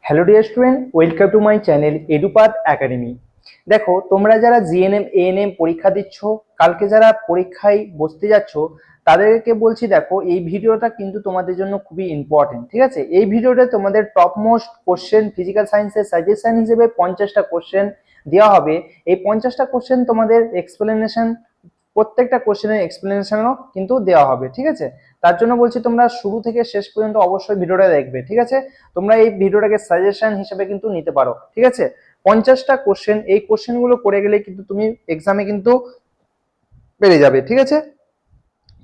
Hello dear student, welcome to my channel Edupath academy. দেখো, তোমরা যারা জিএনএম এএনএম পরীক্ষা দিচ্ছ, কালকে যারা পরীক্ষায় বসতে যাচ্ছ, তাদেরকে বলছি, দেখো এই ভিডিওটা কিন্তু তোমাদের জন্য খুবই ইম্পর্টেন্ট। ঠিক আছে, এই ভিডিওটা তোমাদের টপ মোস্ট কোশ্চেন ফিজিক্যাল সায়েন্সের সাজেশন হিসেবে 50টা কোশ্চেন দেওয়া হবে। এই 50টা কোশ্চেন তোমাদের এক্সপ্লেনেশন, প্রত্যেকটা কোশ্চেনের এক্সপ্লেনেশনও কিন্তু দেওয়া হবে। ঠিক আছে, তার জন্য বলছি তোমরা শুরু থেকে শেষ পর্যন্ত অবশ্যই ভিডিওটা দেখবে। ঠিক আছে, তোমরা এই ভিডিওটাকে সাজেশন হিসেবে কিন্তু নিতে পারো। ঠিক আছে, 50টা কোশ্চেন, এই কোশ্চেনগুলো করে গেলে কিন্তু তুমি এক্সামে কিন্তু পেরে যাবে। ঠিক আছে,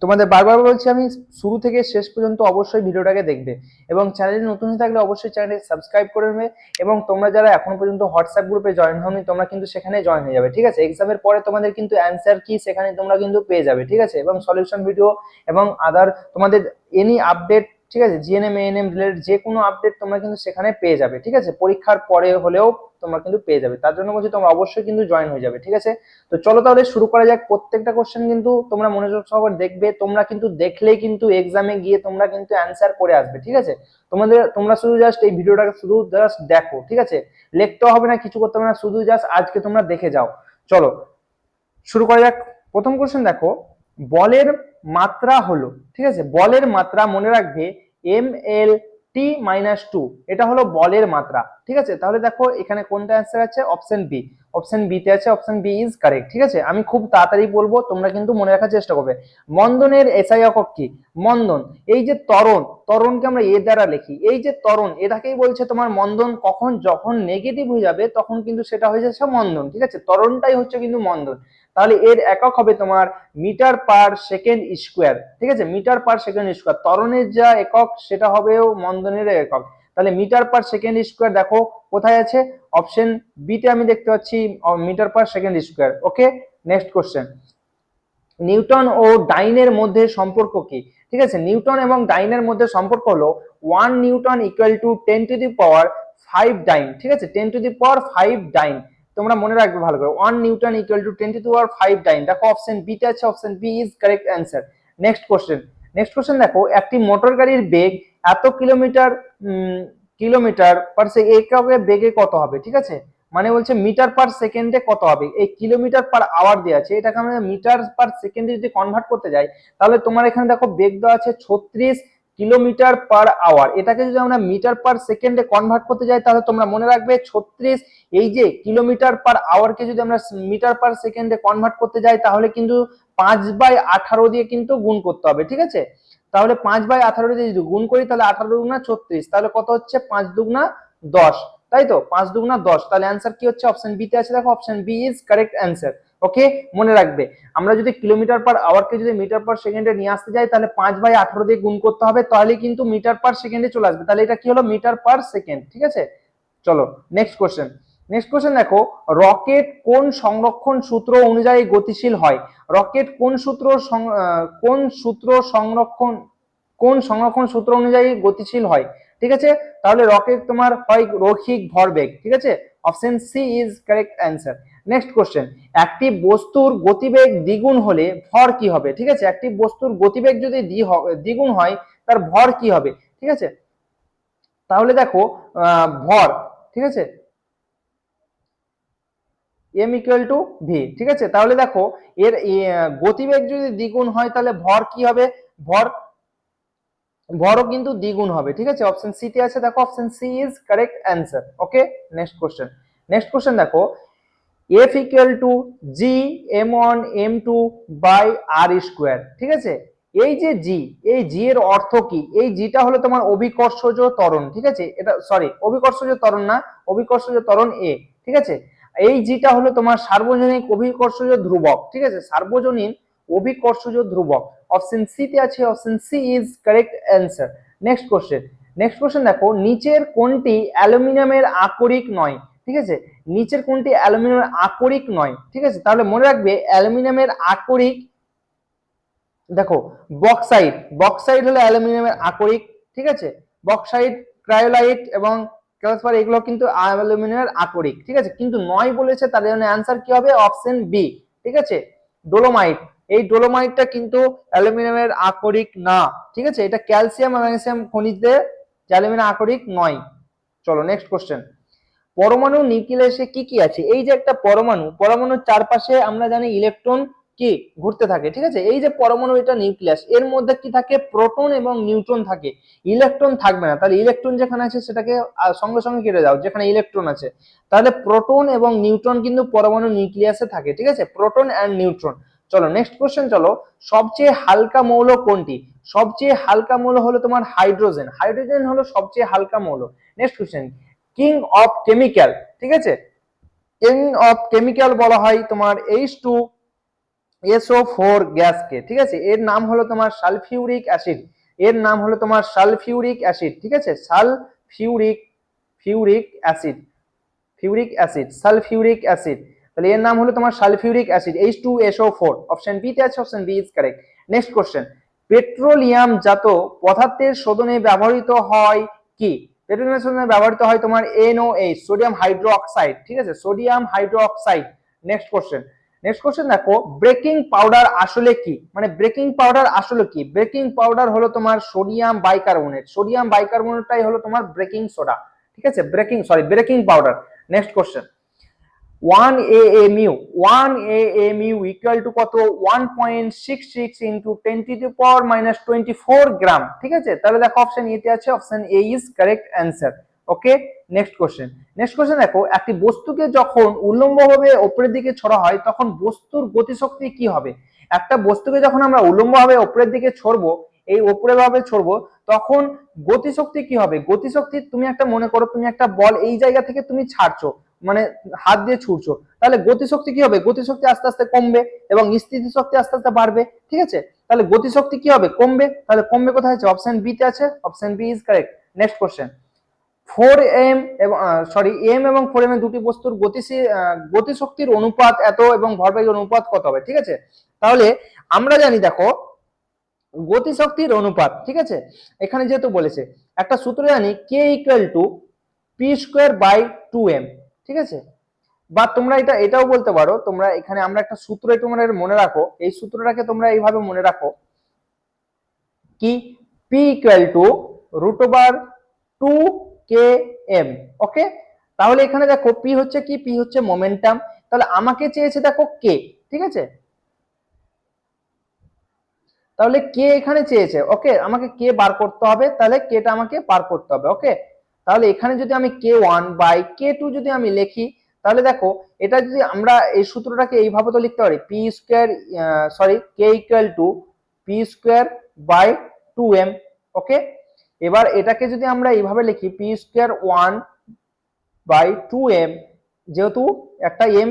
তোমাদের বারবার বলছি আমি, শুরু থেকে শেষ পর্যন্ত অবশ্যই ভিডিওটাকে দেখবে এবং চ্যানেলে নতুন হয়ে থাকলে অবশ্যই চ্যানেলটি সাবস্ক্রাইব করে নেবে। এবং তোমরা যারা এখনো পর্যন্ত হোয়াটসঅ্যাপ গ্রুপে জয়েন হওনি, তোমরা কিন্তু সেখানে জয়েন হয়ে যাবে। ঠিক আছে, এক্সামের পরে তোমাদের কিন্তু অ্যান্সার কি সেখানে তোমরা কিন্তু পেয়ে যাবে। ঠিক আছে, এবং সলিউশন ভিডিও এবং আদার তোমাদের এনি আপডেট, ঠিক আছে, জিএনএম এএনএম রিলেটেড যে কোনো আপডেট তোমরা কিন্তু সেখানে পেয়ে যাবে। ঠিক আছে, পরীক্ষার পরে হলেও তোমরা কিন্তু পেয়ে যাবে। তার জন্য বলছি তোমরা অবশ্যই কিন্তু জয়েন হয়ে যাবে। ঠিক আছে, তো চলো তাহলে শুরু করা যাক। প্রত্যেকটা কোশ্চেন কিন্তু তোমরা মনোযোগ সহকারে দেখবে। তোমরা কিন্তু দেখলেই কিন্তু এক্সামে গিয়ে তোমরা কিন্তু অ্যান্সার করে আসবে। ঠিক আছে, তোমরা শুধু জাস্ট এই ভিডিওটাকে শুধু জাস্ট দেখো। ঠিক আছে, লিখতে হবে না, কিছু করতে হবে না, শুধু জাস্ট আজকে তোমরা দেখে যাও। চলো শুরু করা যাক। প্রথম কোশ্চেন দেখো, বলের মাত্রা হলো, ঠিক আছে, বলের মাত্রা মনে রাখবে ml(t-2), এটা হলো বলের মাত্রা। ঠিক আছে, তাহলে দেখো এখানে কোনটা অ্যান্সার আছে, অপশন বি। অপশন বি তে আছে, অপশন বি ইজ কারেক্ট। ঠিক আছে, আমি খুব তাড়াতাড়ি বলবো, তোমরা কিন্তু মনে রাখার চেষ্টা করবে। মন্দনের এসআই একক কি? মন্দন, এই যে ত্বরণ, ত্বরণকে আমরা এ দ্বারা লিখি, এই যে ত্বরণ, এটাকেই বলছে তোমার মন্দন। কখন? যখন নেগেটিভ হয়ে যাবে তখন কিন্তু সেটা হয়ে যাচ্ছে মন্দন। ঠিক আছে, ত্বরণটাই হচ্ছে কিন্তু মন্দন। তাহলে এর একক হবে তোমার মিটার পার সেকেন্ড স্কোয়ার। ঠিক আছে, মিটার পার সেকেন্ড স্কোয়ার, ত্বরণের যা একক সেটা হবেও মন্দনের একক। তাহলে মিটার পার সেকেন্ড স্কোয়ার দেখো কোথায় আছে, অপশন বি তে আমি দেখতে পাচ্ছি মিটার পার সেকেন্ড স্কোয়ার। ওকে, নেক্সট কোশ্চেন, নিউটন ও ডাইনের মধ্যে সম্পর্ক কি? ঠিক আছে, নিউটন এবং ডাইনের মধ্যে সম্পর্ক হলো 1 নিউটন ইকুয়াল টু 10⁵ ডাইন। ঠিক আছে, 10⁵ ডাইন, তোমরা মনে রাখবে ভালো করে, 1 নিউটন ইকুয়াল টু 10⁵ ডাইন। দেখো অপশন বি তে আছে, option B is correct answer. Next question, next question দেখো, একটি মোটর গাড়ির বেগ এত কিলোমিটার কিলোমিটার পার এককে বেগে কত হবে? ঠিক আছে, মানে বলছে মিটার পার সেকেন্ডে কত হবে। এই কিলোমিটার পার আওয়ার দেওয়া আছে, এটাকে আমরা মিটার পার সেকেন্ডে যদি কনভার্ট করতে যাই, তাহলে তোমার এখানে দেখো বেগ দেওয়া আছে 36 কিলোমিটার পার আওয়ার। এটাকে যদি আমরা মিটার পার সেকেন্ডে কনভার্ট করতে যাই, তাহলে তোমরা মনে রাখবে 36, এই যে কিলোমিটার পার আওয়ারকে যদি আমরা মিটার পার সেকেন্ডে কনভার্ট করতে যাই, তাহলে কিন্তু 5/18 দিয়ে কিন্তু গুণ করতে হবে। ঠিক আছে, তাহলে 5/18 দিয়ে যদি গুণ করি, তাহলে 18×2 = 36, তাহলে কত হচ্ছে, 5×2 = 10, তাই তো, 5×2 = 10। তাহলে অ্যান্সার কি হচ্ছে, অপশন বি তে আছে, দেখো option B is correct answer. Okay, মনে রাখবে, আমরা যদি কিলোমিটার পার আওয়ারকে যদি মিটার পার সেকেন্ডে নিয়ে আসতে যাই, তাহলে 5/18 দিয়ে গুণ করতে হবে, তাহলে কিন্তু মিটার পার সেকেন্ডে চলে আসবে। তাহলে এটা কি হলো, মিটার পার সেকেন্ড। ঠিক আছে, চলো নেক্সট কোশ্চেন। নেক্সট কোশ্চেন দেখো, রকেট কোন সংরক্ষণ সূত্র অনুযায়ী গতিশীল হয়? রকেট কোন সূত্র সংরক্ষণ, কোন সংরক্ষণ সূত্র অনুযায়ী গতিশীল হয়? ঠিক আছে, তাহলে রকেট তোমার হয় রৈখিক ভরবেগ। ঠিক আছে, option C is correct answer. Next question, একটি বস্তুর গতিবেগ দ্বিগুণ হলে ভর কি হবে? ঠিক আছে, একটি বস্তুর গতিবেগ যদি দ্বিগুণ হয়, তার ভর কি হবে? ঠিক আছে, তাহলে দেখো ভর, ঠিক আছে, m = v। ঠিক আছে, তাহলে দেখো এর গতিবেগ যদি দ্বিগুণ হয়, তাহলে ভর কি হবে? ভর, ভরও কিন্তু দ্বিগুণ হবে। ঠিক আছে, অপশন সি তে আছে, দেখো option C is correct answer. Okay, next question. Next question দেখো, f = g m1m2/r²। ঠিক আছে, এই যে জি, এই জি এর অর্থ কি? এই জিটা হলো তোমার অভিকর্ষজ ত্বরণ। ঠিক আছে, এটা সরি, অভিকর্ষজ ত্বরণ না, অভিকর্ষজ ত্বরণ এ। ঠিক আছে, এই জিটা হলো তোমার সার্বজনীন অভিকর্ষজ ধ্রুবক। ঠিক আছে, সার্বজনীন অভিকর্ষজ ধ্রুবক। অপশন সি তে আছে, option C is correct answer. Next question, next question দেখো, নিচের কোনটি অ্যালুমিনিয়ামের আকরিক নয়? ঠিক আছে, নিচের কোনটি অ্যালুমিনিয়ামের আকরিক নয়? ঠিক আছে, তাহলে মনে রাখবে অ্যালুমিনিয়ামের আকরিক, দেখো বক্সাইট, বক্সাইট হলো অ্যালুমিনিয়ামের আকরিক। ঠিক আছে, বক্সাইট, ক্রায়োলাইট এবং ক্যালসিয়াম, এগুলো কিন্তু অ্যালুমিনিয়ামের আকরিক। ঠিক আছে, কিন্তু নয় বলেছে, তার জন্য অ্যান্সার কি হবে, অপশন বি। ঠিক আছে, ডোলোমাইট, এই ডোলোমাইটটা কিন্তু অ্যালুমিনিয়ামের আকরিক না। ঠিক আছে, এটা ক্যালসিয়াম ম্যাগনেসিয়াম খনিজদের, অ্যালুমিনিয়াম আকরিক নয়। চলো নেক্সট কোশ্চেন। পরমাণু নিউক্লিয়াসে কি কি আছে? এই যে একটা পরমাণু, পরমাণুর চারপাশে আমরা জানি ইলেকট্রন কি ঘুরতে থাকে, ঠিক আছে। এই যে পরমাণু, এটা নিউক্লিয়াস, এর মধ্যে কি থাকে? প্রোটন এবং নিউট্রন থাকে, ইলেকট্রন থাকবে না। তাহলে ইলেকট্রন যেখানে আছে সেটাকে সঙ্গে সঙ্গে কেটে দাও, যেখানে ইলেকট্রন আছে। তাহলে প্রোটন এবং নিউট্রন কিন্তু পরমাণু নিউক্লিয়াসে থাকে, ঠিক আছে, প্রোটন অ্যান্ড নিউট্রন। চলো নেক্সট কোশ্চেন। চলো, সবচেয়ে হালকা মৌল কোনটি? সবচেয়ে হালকা মৌল হলো তোমার হাইড্রোজেন। হাইড্রোজেন হলো সবচেয়ে হালকা মৌল। Next question. King of chemical, ঠিক আছে, কিং অফ কেমিক্যাল বলা হয় তোমার H2SO4 গ্যাসকে, ঠিক আছে। এর নাম হলো তোমার সালফিউরিক অ্যাসিড। এর নাম হলো তোমার সালফিউরিক অ্যাসিড, ঠিক আছে, ফিউরিক অ্যাসিড, সালফিউরিক অ্যাসিড। তাহলে এর নাম হলো তোমার sulphuric acid, H2SO4। Option B তে আছে, option B is correct. Next question. Petroleum জাত পদার্থের শোধনে ব্যবহৃত হয় কি? পেট্রোলিয়াম শোধনে ব্যবহৃত হয় তোমার NOH, সোডিয়াম হাইড্রোক্সাইড, ঠিক আছে, সোডিয়াম হাইড্রোক্সাইড। Next question. দেখো, ব্রেকিং পাউডার আসলে কি? মানে ব্রেকিং পাউডার আসলে কি? ব্রেকিং পাউডার হলো তোমার সোডিয়াম বাইকার্বনেট। সোডিয়াম বাইকার্বনেটটাই হলো তোমার ব্রেকিং সোডা, ঠিক আছে, breaking powder. Next question. 1 AMU equal to কত? 1.66 ইন্টু 10⁻⁻24 গ্রাম, ঠিক আছে। তাহলে দেখো অপশন এ তে আছে, option A is correct answer. Okay, next question. দেখো, একটি বস্তুকে যখন উল্লম্বভাবে উপরের দিকে ছড়া হয় তখন বস্তুর গতিশক্তি কি হবে? একটা বস্তুকে যখন আমরা উল্লম্বভাবে উপরের দিকে ছড়বো, এই উপরে ভাবে ছড়বো, তখন গতিশক্তি কি হবে? গতিশক্তি, তুমি একটা মনে করো, তুমি একটা বল এই জায়গা থেকে তুমি ছাড়ছো, মানে হাত দিয়ে ছুটছো, তাহলে গতিশক্তি কি হবে? গতিশক্তি আস্তে আস্তে কমবে এবং স্থিতিশক্তি আস্তে আস্তে বাড়বে, ঠিক আছে। তাহলে গতিশক্তি কি হবে? কমবে। তাহলে কমবে কোথায় আছে? অপশন বি তে আছে, option B is correct. Next question. 4m এবং এম এবং 4m দুটি বস্তুর গতিশক্তির অনুপাত এত এবং ভরবেগের অনুপাত কত হবে? ঠিক আছে, তাহলে আমরা জানি, দেখো, গতিশক্তির অনুপাত, ঠিক আছে, এখানে যেহেতু বলেছে একটা সূত্র জানি, K equal to P square by 2m, ঠিক আছে। বা তোমরা এটাও বলতে পারো, তোমরা এখানে আমরা একটা সূত্র তোমরা মনে রাখো, এই সূত্রটাকে তোমরা এইভাবে মনে রাখো, কি পি ইকুয়াল টু √2km। ওকে, তাহলে এখানে দেখো পি হচ্ছে কি? পি হচ্ছে মোমেন্টাম। তাহলে আমাকে চেয়েছে দেখো কে, ঠিক আছে, তাহলে কে এখানে চেয়েছে। ওকে, আমাকে কে বার করতে হবে, তাহলে কেটা আমাকে বার করতে হবে। ওকে, তাহলে এখানে যদি আমি K1/K2 যদি আমি লিখি, তাহলে দেখো এটা যদি আমরা এই সূত্রটাকে এইভাবে তো লিখতে পারি, পি স্কোয়ার কে equal to P square by 2m। Okay, এবার এটাকে যদি আমরা এইভাবে লিখি, পি স্কোয়ার 1/2m, যেহেতু একটা এম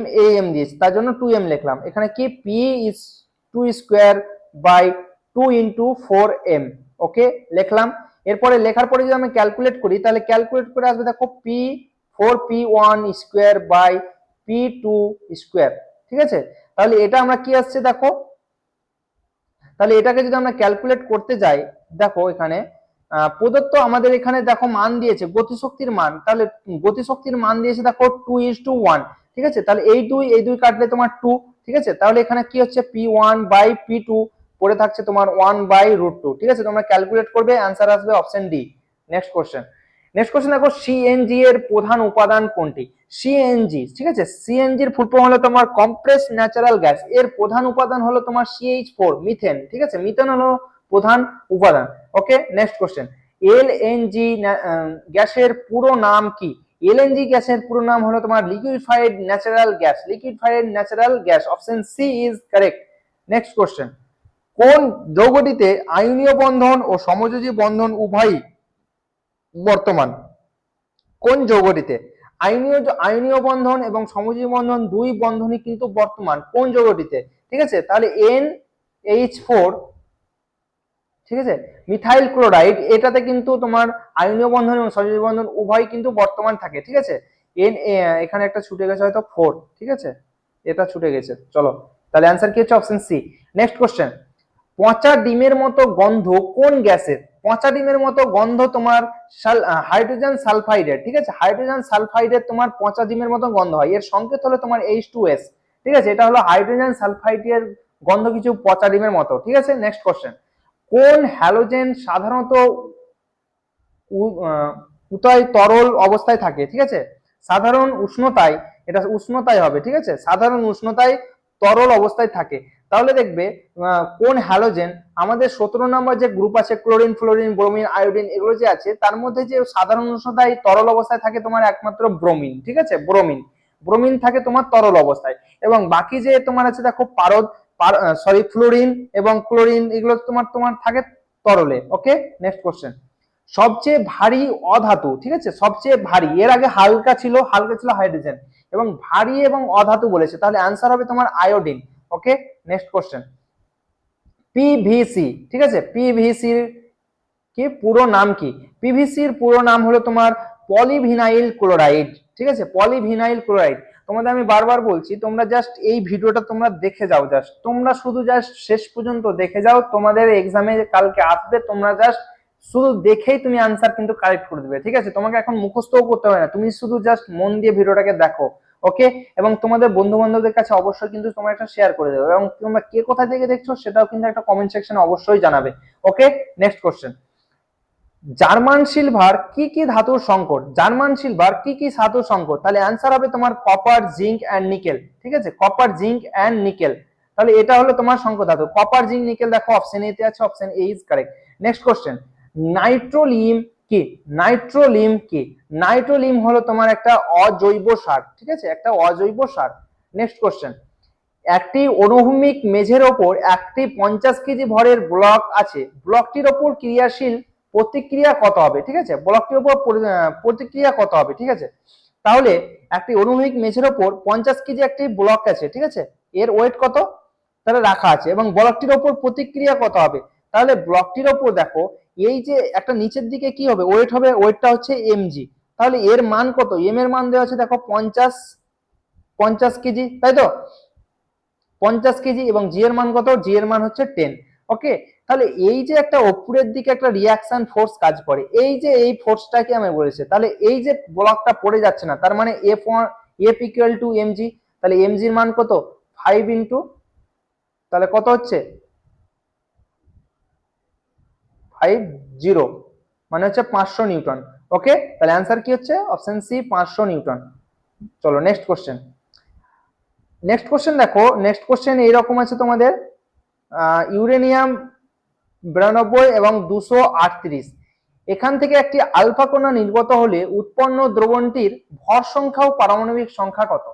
দিয়েছে তার জন্য 2m লিখলাম। এখানে কি P is 2 square by 2 into 4m। Okay, লিখলাম। এরপরে লেখার পরে যদি আমি ক্যালকুলেট করি, তাহলে ক্যালকুলেট করে আসবে দেখো P4P1 square by P2 square, ঠিক আছে। তাহলে এটা আমরা কি আসছে দেখো, তাহলে এটাকে যদি আমরা ক্যালকুলেট করতে যাই, দেখো এখানে প্রদত্ত আমাদের এখানে দেখো মান দিয়েছে গতিশক্তির মান, তাহলে গতিশক্তির মান দিয়েছে দেখো 2:1, ঠিক আছে। তাহলে এই দুই কাটলে তোমার 2, ঠিক আছে। তাহলে এখানে কি হচ্ছে? P1/P2 পড়ে থাকছে তোমার 1/√2, ঠিক আছে। তোমরা ক্যালকুলেট করবে, অ্যান্সার আসবে অপশন ডি। Next question. দেখো, সিএনজি এর প্রধান উপাদান কোনটি? সিএনজি, ঠিক আছে, সিএনজি এর ফুল ফর্ম হলো তোমার কম্প্রেস ন্যাচারাল গ্যাস। এর প্রধান উপাদান হলো তোমার CH4, মিথেন, ঠিক আছে, মিথেন হলো প্রধান উপাদান। ওকে, নেক্সট কোশ্চেন। এলএনজি গ্যাসের পুরো নাম কি? এলএনজি গ্যাসের পুরো নাম হলো তোমার liquefied natural gas. Option C is correct. Next question. কোন যৌগটিতে আয়নীয় বন্ধন ও সমযোজী বন্ধন উভয়ই বর্তমান? কোন যৌগটিতে আয়নীয় বন্ধন এবং সমযোজী বন্ধন দুই বন্ধনই কিন্তু বর্তমান? কোন যৌগটিতে? ঠিক আছে, তাহলে NH4, ঠিক আছে, মিথাইল ক্লোরাইড, এটাতে কিন্তু তোমার আয়নীয় বন্ধন এবং সমযোজী বন্ধন উভয় কিন্তু বর্তমান থাকে, ঠিক আছে। এখানে একটা ছুটে গেছে হয়তো 4, ঠিক আছে, এটা ছুটে গেছে। চলো, তাহলে অ্যান্সার কি হচ্ছে? Option C. Next question. পচা ডিমের মতো গন্ধ কোন গ্যাসের? পচা ডিমের মতো গন্ধ তোমার হাইড্রোজেন সালফাইডের, ঠিক আছে, হাইড্রোজেন সালফাইডের তোমার পচা ডিমের মতো গন্ধ হয়। এর সংকেত হলো তোমার H2S, ঠিক আছে, এটা হলো হাইড্রোজেন সালফাইডের গন্ধ কিছু পচা ডিমের মতো, ঠিক আছে। Next question. কোন হ্যালোজেন সাধারণত উষ্ণতায় তরল অবস্থায় থাকে, ঠিক আছে। সাধারণ উষ্ণতায়, এটা উষ্ণতায় হবে, ঠিক আছে, সাধারণ উষ্ণতায় তরল অবস্থায় থাকে। তাহলে দেখবে কোন হ্যালোজেন, আমাদের 17 নম্বর যে গ্রুপ আছে ক্লোরিন, ফ্লোরিন, ব্রোমিন, আয়োডিন, এগুলো যে আছে তার মধ্যে যে সাধারণ উষ্ণতায় তরল অবস্থায় থাকে তোমার একমাত্র ব্রোমিন, ঠিক আছে, ব্রোমিন। ব্রোমিন থাকে তোমার তরল অবস্থায়, এবং বাকি যে তোমার আছে দেখো পারদ, সরি ফ্লোরিন এবং ক্লোরিন, এগুলো তোমার তোমার থাকে তরলে। ওকে, নেক্সট কোশ্চেন। সবচেয়ে ভারী অধাতু, ঠিক আছে, সবচেয়ে ভারী, এর আগে হালকা ছিল, হালকা ছিল হাইড্রোজেন, এবং ভারী এবং অধাতু বলেছে, তাহলে অ্যান্সার হবে তোমার আয়োডিন। ওকে, নেক্সট কোশ্চেন। পিভিসি, ঠিক আছে, পিভিসির কি পুরো নাম কি? পিভিসির পুরো নাম হলো তোমার পলিভিনাইল ক্লোরাইড, ঠিক আছে, পলিভিনাইল ক্লোরাইড। তোমাদের আমি বারবার বলছি তোমরা জাস্ট এই ভিডিওটা তোমরা দেখে যাও, জাস্ট তোমরা শুধু জাস্ট শেষ পর্যন্ত দেখে যাও, তোমাদের এক্সামে কালকে আসবে, তোমরা জাস্ট শুধু দেখেই তুমি আনসার কিন্তু কারেক্ট করে দেবে, ঠিক আছে। তোমাকে এখন মুখস্থও করতে হবে না, তুমি শুধু জাস্ট মন দিয়ে ভিডিওটাকে দেখো। ওকে, এবং তোমাদের বন্ধু বান্ধবদের কাছে অবশ্যই কিন্তু তোমরা একটা শেয়ার করে দেবে, এবং তোমরা কে কোথা থেকে দেখছো সেটাও কিন্তু একটা কমেন্ট সেকশনে অবশ্যই জানাবে। ওকে, নেক্সট কোশ্চেন। জার্মান সিলভার কি কি ধাতুর সংকট? জার্মান সিলভার কি কি ধাতুর সংকট? তাহলে অ্যান্সার হবে তোমার কপার, জিঙ্ক এন্ড নিকেল, ঠিক আছে, কপার, জিঙ্ক এন্ড নিকেল। তাহলে এটা হলো তোমার সংকট ধাতু, কপার, জিঙ্ক, নিকেল। দেখো অপশন এ তে আছে, option A is correct. Next question. Nitrolim কি? নাইট্রোলিম কি? নাইট্রোলিম হলো তোমার একটা অজৈব সার, ঠিক আছে, একটা অজৈব সার। Next question. একটি অনুভূমিক মেঝের ওপর একটি 50 কেজি ভরের ব্লক আছে, ব্লকটির ওপর ক্রিয়াশীল প্রতিক্রিয়া কত হবে? ঠিক আছে, ব্লকটির ওপর প্রতিক্রিয়া কত হবে? ঠিক আছে, তাহলে একটি অনুভূমিক মেঝের ওপর 50 কেজি একটি ব্লক আছে, ঠিক আছে, এর ওয়েট কত তাহলে রাখা আছে, এবং ব্লকটির ওপর প্রতিক্রিয়া কত হবে? তাহলে ব্লকটির ওপর দেখো এই যে একটা নিচের দিকে কি হবে, ওয়েট হবে, ওয়েটটা হচ্ছে এমজি। তাহলে এর মান কত? এম এর মান দেওয়া আছে দেখো 50 কেজি, তাই তো, 50 কেজি, এবং জি এর মান কত? জি এর মান হচ্ছে 10। ওকে, তাহলে এই যে একটা উপরের দিকে একটা রিয়াকশন ফোর্স কাজ করে, এই যে এই ফোর্সটাকে আমি বলেছি, তাহলে এই যে ব্লকটা পড়ে যাচ্ছে না, তার মানে এফ ইকুয়াল টু এমজি। তাহলে এমজি এর মান কত? 5 ইন্টু, তাহলে কত হচ্ছে 50, মানে হচ্ছে 500 নিউটন। ওকে, তাহলে অ্যান্সার কি হচ্ছে? Option C, 500 newton. চলো নেক্সট কোশ্চেন। নেক্সট কোশ্চেন দেখো, নেক্সট কোশ্চেন এইরকম আছে তোমাদের, ইউরেনিয়াম 92 এবং 238, এখান থেকে একটি আলফা কণা নির্গত হলে উৎপন্ন দ্রবণটির ভর সংখ্যা ও পারমাণবিক সংখ্যা কত?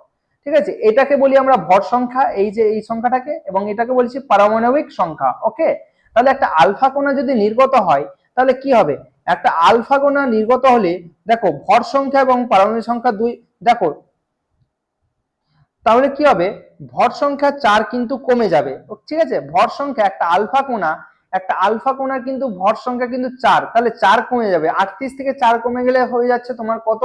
ঠিক আছে, এটাকে বলি আমরা ভর সংখ্যা, এই যে এই সংখ্যাটাকে, এবং এটাকে বলছি পারমাণবিক সংখ্যা। ওকে, তাহলে একটা আলফা কণা যদি নির্গত হয় তাহলে কি হবে? একটা আলফা কণা নির্গত হলে দেখো ভর সংখ্যা এবং পারমাণবিক সংখ্যা দুই, দেখো তাহলে কি হবে? ভর সংখ্যা 4 কিন্তু কমে যাবে, ঠিক আছে, ভর সংখ্যা একটা আলফা কোণা, একটা আলফা কোণার কিন্তু ভর সংখ্যা কিন্তু 4, তাহলে 4 কমে যাবে, 38 থেকে 4 কমে গেলে হয়ে যাচ্ছে তোমার কত?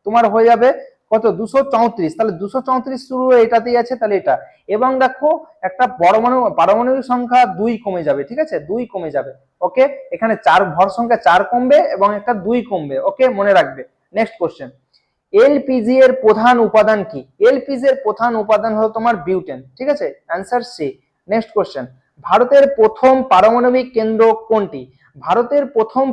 তোমার হয়ে যাবে কত? 234। তাহলে 234 শুরু এটাতেই আছে, তাহলে এটা, এবং দেখো একটা পারমাণবিক সংখ্যা 2 কমে যাবে, ঠিক আছে, 2 কমে যাবে। ওকে, এখানে 4 ভর সংখ্যা 4 কমবে এবং একটা 2 কমবে। ওকে, মনে রাখবে। Next question. এলপিজি এর প্রধান উপাদান কি? এলপিজি এর প্রধান উপাদান হলো তোমার বিউটেন, ঠিক আছে, অ্যান্সার সি। Next question. ভারতের প্রথম পারমাণবিক কেন্দ্র কোনটি? ভারতের প্রথম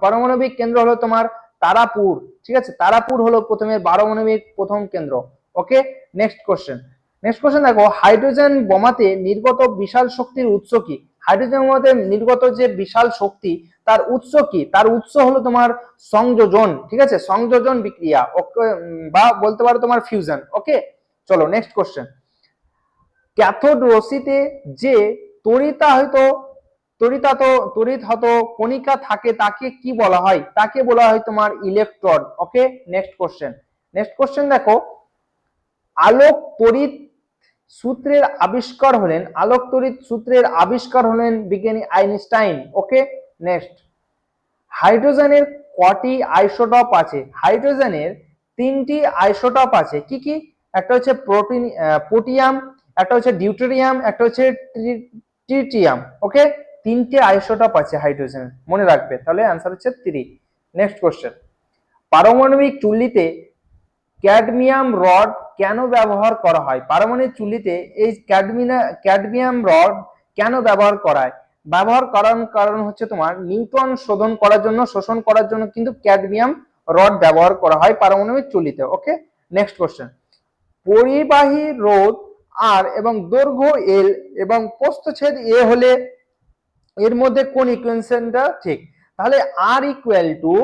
পারমাণবিক কেন্দ্র হলো তোমার তারাপুর, ঠিক আছে, তারাপুর হলো প্রথমে পারমাণবিক প্রথম কেন্দ্র। ওকে, নেক্সট কোশ্চেন। নেক্সট কোশ্চেন দেখো, হাইড্রোজেন বোমাতে নির্গত বিশাল শক্তির উৎস কি? হাইড্রোজেন বোমাতে নির্গত যে বিশাল শক্তি, তার উৎস কি? তার উৎস হলো তোমার সংযোজন, ঠিক আছে, সংযোজন বিক্রিয়া, ওকে, বা বলতে পারো তোমার ফিউশন। ওকে, চলো নেক্সট কোশ্চেন। ক্যাথোড রশ্মিতে যে তড়িতাহত তড়িতাত তড়িৎহত কণিকা থাকে তাকে কি বলা হয়? তাকে বলা হয় তোমার ইলেকট্রন। ওকে, নেক্সট কোশ্চেন। নেক্সট কোশ্চেন দেখো, আলোক তড়িৎ সূত্রের আবিষ্কার হলেন, আলোক তড়িৎ সূত্রের আবিষ্কার হলেন বিজ্ঞানী আইনস্টাইন। ওকে, নেক্সট। হাইড্রোজেনের কটি আইসোটপ আছে? হাইড্রোজেনের 3টি আইসোটপ আছে, কি কি? একটা হচ্ছে প্রোটিয়াম, একটা হচ্ছে ডিউটেরিয়াম, একটা হচ্ছে ট্রিটিয়াম। ওকে, 3টে আইসোটপ আছে হাইড্রোজেনের, মনে রাখবে, তাহলে অ্যান্সার হচ্ছে 3। Next question. পারমাণবিক চুল্লিতে ক্যাডমিয়াম রড কেন ব্যবহার করা হয়? পারমাণবিক চুল্লিতে এই ক্যাডমিয়াম রড কেন ব্যবহার করা হয়? ব্যবহার করার কারণ হচ্ছে তোমার নিউট্রন শোষণ করার জন্য কিন্তু ক্যাডমিয়াম রড ব্যবহার করা হয় পারমাণবিক চুল্লিতে। ওকে, নেক্সট কোশ্চেন, পরিবাহী রোধ আর এবং দৈর্ঘ্য এল এবং প্রস্থচ্ছেদ এ হলে এর মধ্যে কোন ইকুয়েশনটা ঠিক? তাহলে R equal to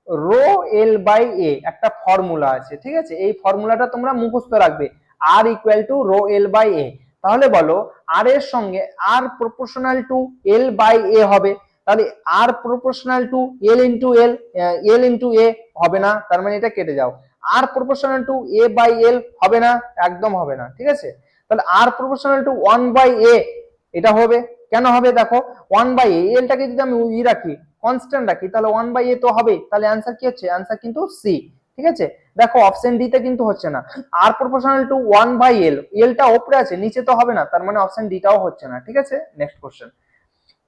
rho L by A একটা ফর্মুলা আছে, ঠিক আছে, এই ফর্মুলাটা তোমরা মুখস্থ রাখবে, R equal to rho L by A. তাহলে বলো আর এর সঙ্গে R proportional to L by A হবে, তাহলে R proportional to L into L, L into A হবে না, তার মানে এটা কেটে যাও। R proportional to A by L হবে না, একদম হবে না, ঠিক আছে। তাহলে R proportional to 1 by A এটা হবে, কেন হবে দেখো, 1 বাই এ, এলটাকে যদি আমি রাখি কনস্ট্যান্ট রাখি তাহলে 1 বাই এ তো হবে, তাহলে অ্যান্সার কি হচ্ছে, অ্যান্সার কিন্তু সি, ঠিক আছে। দেখো অপশন ডি তে কিন্তু হচ্ছে না, আর প্রপোর্শনাল টু 1 বাই এল, এলটা উপরে আছে নিচে তো হবে না, তার মানে অপশন ডি টাও হচ্ছে না, ঠিক আছে। নেক্সট কোশ্চেন,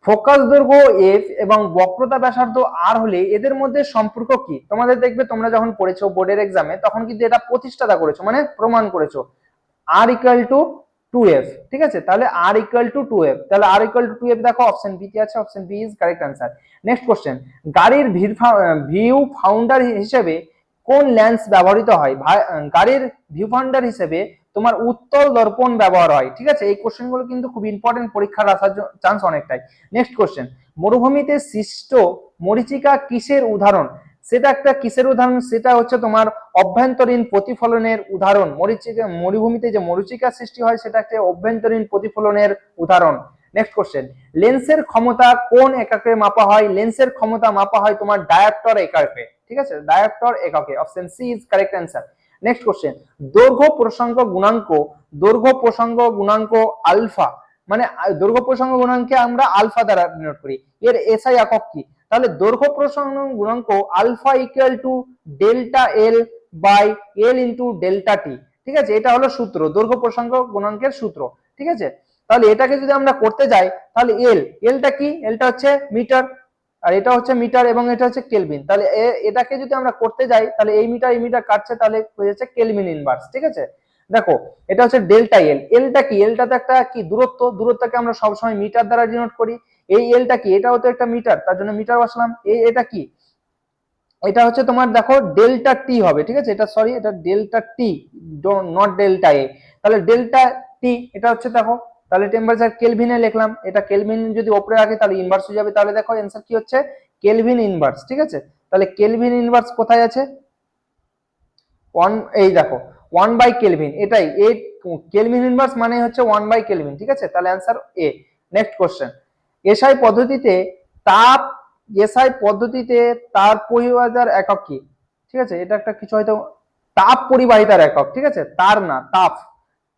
ফোকাস দৈর্ঘ্য এফ এবং বক্রতা ব্যাসার্ধ আর হলে এদের মধ্যে সম্পর্ক কি? তোমাদের দেখবে তোমরা যখন পড়েছো বোর্ডের এক্সামে তখন কিন্তু এটা প্রতিষ্ঠাতা করেছো, মানে প্রমাণ করেছো, আর ইকুয়াল টু 2f, ঠিক আছে। তাহলে আর ইকুয়াল টু 2f, তাহলে আর ইকুয়াল টু 2f দেখো অপশন বি তে আছে, option B is correct answer. Next question, গাড়ির ভিউ ফাউন্ডার হিসেবে কোন লেন্স ব্যবহৃত হয়? গাড়ির ভিউ ফাউন্ডার হিসেবে তোমার উত্তল দর্পণ ব্যবহার হয়, ঠিক আছে। এই কোশ্চেন গুলো কিন্তু খুব ইম্পর্টেন্ট, পরীক্ষার আসার চান্স অনেকটাই। নেক্সট কোশ্চেন, মরুভূমিতে সৃষ্ট মরীচিকা কিসের উদাহরণ? সেটা একটা কিসের উদাহরণ, সেটা হচ্ছে তোমার অভ্যন্তরীণ প্রতিফলনের উদাহরণ। মরুভূমিতে যে মরীচিকা সৃষ্টি হয় সেটা একটা অভ্যন্তরীণ প্রতিফলনের উদাহরণ। নেক্সট কোশ্চেন, লেন্সের ক্ষমতা কোন এককে মাপা হয়? লেন্সের ক্ষমতা মাপা হয় তোমার ডায়োপ্টার এককে, ঠিক আছে, ডায়োপ্টার এককে, option C is correct answer. Next question, দৈর্ঘ্য প্রসঙ্গ গুণাঙ্ক, দৈর্ঘ্য প্রসঙ্গ গুণাঙ্ক আলফা, মানে দৈর্ঘ্য প্রসঙ্গ গুণাঙ্ককে আমরা আলফা দ্বারা ডিনোট করি, এর এসআই একক কি? তাহলে দৈর্ঘ্য প্রসঙ্গ গুণাঙ্ক alpha equal to delta L by L into delta T, ঠিক আছে, এটা হলো সূত্র, দৈর্ঘ্য প্রসঙ্গ গুণাঙ্কের সূত্র, ঠিক আছে। তাহলে এটাকে যদি আমরা করতে যাই তাহলে এলটা কি, এলটা হচ্ছে মিটার, আর এটা হচ্ছে মিটার এবং এটা হচ্ছে কেলভিন, তাহলে এটাকে যদি আমরা করতে যাই তাহলে এই মিটার কাটছে, তাহলে হয়ে যাচ্ছে কেলভিন ইনভার্স, ঠিক আছে। দেখো এটা হচ্ছে ডেল্টা এল, এলটা কি, এলটা তো একটা কি দূরত্ব, দূরত্বকে আমরা সবসময় মিটার দ্বারা ডিনোট করি, এই এলটা কি, এটাও তো একটা মিটার, তার জন্য মিটার বসলাম। এটা কি, এটা হচ্ছে তোমার দেখো ডেল্টা টি হবে, ঠিক আছে, এটা সরি এটা ডেল্টা টি, নট ডেল্টা এ, তাহলে ডেল্টা টি এটা হচ্ছে দেখো, তাহলে টেম্পারেচার কেলভিনে লিখলাম, এটা কেলভিন যদি উপরে রাখি তাহলে ইনভার্স হয়ে যাবে, তাহলে দেখো অ্যান্সার কি হচ্ছে কেলভিন ইনভার্স, ঠিক আছে। তাহলে কেলভিন ইনভার্স কোথায় আছে, এই দেখো 1 বাই কেলভিন, এটাই এই কেলভিন ইনভার্স মানে হচ্ছে 1 বাই কেলভিন, ঠিক আছে, তাহলে অ্যান্সার এ। নেক্সট কোশ্চেন, এসআই পদ্ধতিতে তাপ, এসআই পদ্ধতিতে তার পরিবাহিতার একক কি? ঠিক আছে, এটা একটা কিছু হয়তো, তাপ পরিবাহিতার একক, ঠিক আছে, তার না তাপ,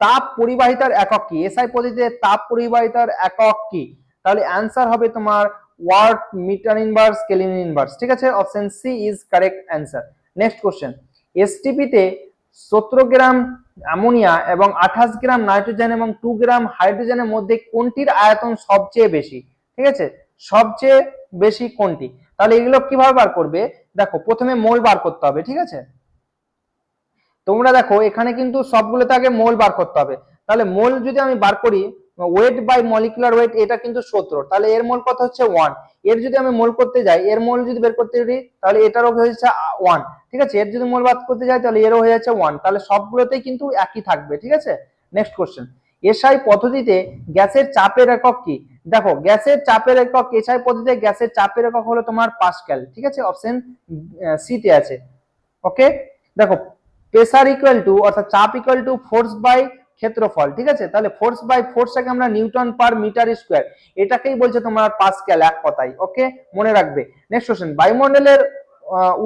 তাপ পরিবাহিতার একক কি? এসআই পদ্ধতিতে তাপ পরিবাহিতার একক কি? তাহলে অ্যান্সার হবে তোমার watt meter inverse kelvin inverse, ঠিক আছে, option C is correct answer. Next question, এসটিপিতে 17 গ্রাম অ্যামোনিয়া এবং 28 গ্রাম নাইট্রোজেন এবং 2 গ্রাম হাইড্রোজেনের মধ্যে কোনটির আয়তন সবচেয়ে বেশি? ঠিক আছে, সবচেয়ে বেশি কোনটি? তাহলে এগুলো কিভাবে বার করবে, দেখো প্রথমে মোল বার করতে হবে, ঠিক আছে। তোমরা দেখো এখানে কিন্তু সবগুলোতে আগে মোল বার করতে হবে, তাহলে মোল যদি আমি বার করি, ওয়েট বাই মলিকুলার ওয়েট, এটা কিন্তু 17, তাহলে এর মোল কত হচ্ছে 1, এর যদি আমি মোল করতে যাই, এর মোল যদি বের করতে যাই তাহলে এটারও হয়ে যাচ্ছে 1, ঠিক আছে, এর যদি মোল বার করতে যাই তাহলে এরও হয়ে যাচ্ছে 1, তাহলে সবগুলোতেই কিন্তু একই থাকবে, ঠিক আছে। নেক্সট কোশ্চেন, এসআই পদ্ধতিতে গ্যাসের চাপের একক কি? দেখো গ্যাসের চাপের একক, এসআই পদ্ধতিতে গ্যাসের চাপের একক হলো তোমার পাস্কাল, ঠিক আছে, অপশন সি তে আছে। ওকে, দেখো প্রেসার ইকুয়াল টু অর্থাৎ চাপ ইকুয়াল টু ফোর্স বাই ক্ষেত্রফল, ঠিক আছে, তাহলে ফোর্স বাই ফোর্সটাকে আমরা নিউটন পার মিটার স্কয়ার, এটাকেই বলছে তোমার পাস্কাল এক কথায়। ওকে, মনে রাখবে। নেক্সট কোশ্চেন, বায়ুমণ্ডলের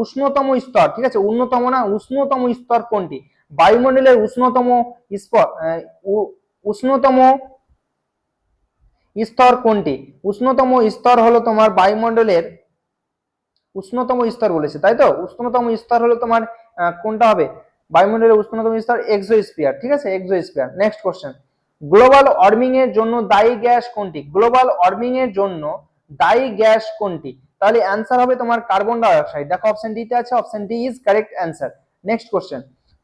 উষ্ণতম স্তর, ঠিক আছে, উন্নতম না উষ্ণতম স্তর কোনটি? বায়ুমণ্ডলের উষ্ণতম উষ্ণতম স্তর কোনটি? উষ্ণতম স্তর হলো তোমার বায়ুমণ্ডলের উষ্ণতম স্তর বলেছে, তাই তো, উষ্ণতম স্তর হলো তোমার কোনটা হবে, বায়ুমণ্ডলের উষ্ণতম স্তর এক্সোস্ফিয়ার, ঠিক আছে, exosphere. Next question, global warming এর জন্য দায়ী গ্যাস কোনটি? গ্লোবাল ওয়ার্মিং এর জন্য দায়ী গ্যাস কোনটি? তাহলে অ্যান্সার হবে তোমার কার্বন ডাই অক্সাইড, দেখো অপশন ডি তে আছে, option D is correct answer. Next question,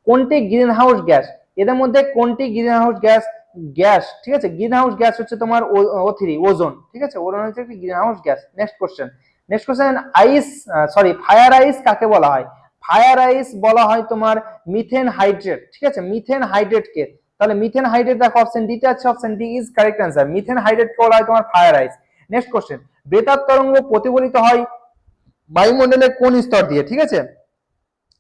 কোনটি গ্রিন হাউস গ্যাস? এদের মধ্যে কোনটি গ্রিন হাউস গ্যাস? গ্যাস, ঠিক আছে, গ্রিন হাউস গ্যাস হচ্ছে তোমার O3, ওজোন, ঠিক আছে, ওজোন হচ্ছে একটি greenhouse gas. Next question, next question, ice fire ice কাকে বলা হয়? ফায়ার আইস বলা হয় তোমার মিথেন হাইড্রেট, ঠিক আছে, মিথেন হাইড্রেটকে। তাহলে মিথেন হাইড্রেট দেখো অপশন ডিতে আছে, option D is correct answer. Methane হাইড্রেটকে বলা হয় তোমার ফায়ার আইস। নেক্সট কোশ্চেন, বেতার তরঙ্গ প্রতিফলিত হয় বায়ুমণ্ডলের কোন স্তর দিয়ে, ঠিক আছে,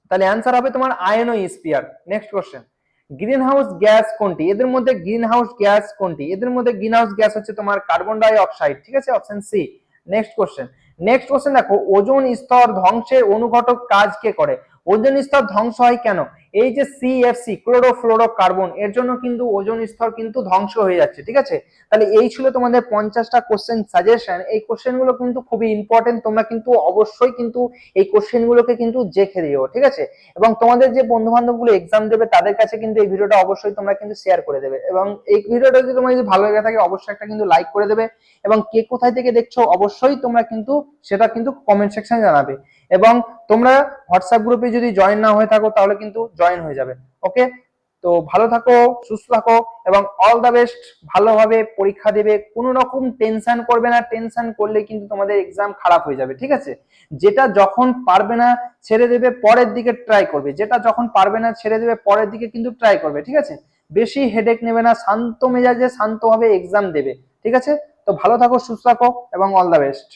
তাহলে অ্যান্সার হবে তোমার ionosphere. Next question, green house gas কোনটি? এদের মধ্যে গ্রিন হাউস গ্যাস কোনটি? এদের মধ্যে গ্রিন হাউস গ্যাস হচ্ছে তোমার কার্বন ডাই অক্সাইড, ঠিক আছে, option C. Next question, next question দেখো, ওজোন স্তর ধ্বংসের অনুঘটক কাজ কে করে? ওজোন স্তর ধ্বংস হয় কেন? এই যে সিএফসি ক্লোরোফ্লোরো কার্বন, এর জন্য কিন্তু ওজোন স্তর কিন্তু ধ্বংস হয়ে যাচ্ছে, ঠিক আছে। তাহলে এই ছিল তোমাদের 50টা কোশ্চেন সাজেশন। এই কোশ্চেন গুলো কিন্তু খুবই ইম্পর্টেন্ট, তোমরা কিন্তু অবশ্যই কিন্তু এই কোশ্চেন গুলোকে কিন্তু দেখে দিও, ঠিক আছে। এবং তোমাদের যে বন্ধু বান্ধব গুলো এক্সাম দেবে তাদের কাছে কিন্তু এই ভিডিওটা অবশ্যই তোমরা কিন্তু শেয়ার করে দেবে। এবং এই ভিডিওটা যদি তোমার যদি ভালো লেগে থাকে অবশ্যই একটা কিন্তু লাইক করে দেবে। এবং কে কোথায় থেকে দেখছো অবশ্যই তোমরা কিন্তু সেটা কিন্তু কমেন্ট সেকশনে জানাবে। এবং তোমরা হোয়াটসঅ্যাপ গ্রুপে যদি জয়েন না হয়ে থাকো তাহলে কিন্তু জয়েন হয়ে যাবে। ওকে, তো ভালো থাকো, সুস্থ থাকো এবং অল দ্য বেস্ট। ভালোভাবে পরীক্ষা দেবে, কোনো রকম টেনশন করবে না, টেনশন করলে কিন্তু তোমাদের এক্সাম খারাপ হয়ে যাবে, ঠিক আছে। যেটা যখন পারবে না ছেড়ে দেবে, পরের দিকে ট্রাই করবে, যেটা যখন পারবে না ছেড়ে দেবে, পরের দিকে কিন্তু ট্রাই করবে, ঠিক আছে। বেশি হেডেক নেবে না, শান্ত মেজাজে শান্তভাবে এক্সাম দেবে, ঠিক আছে। তো ভালো থাকো, সুস্থ থাকো এবং অল দ্য বেস্ট।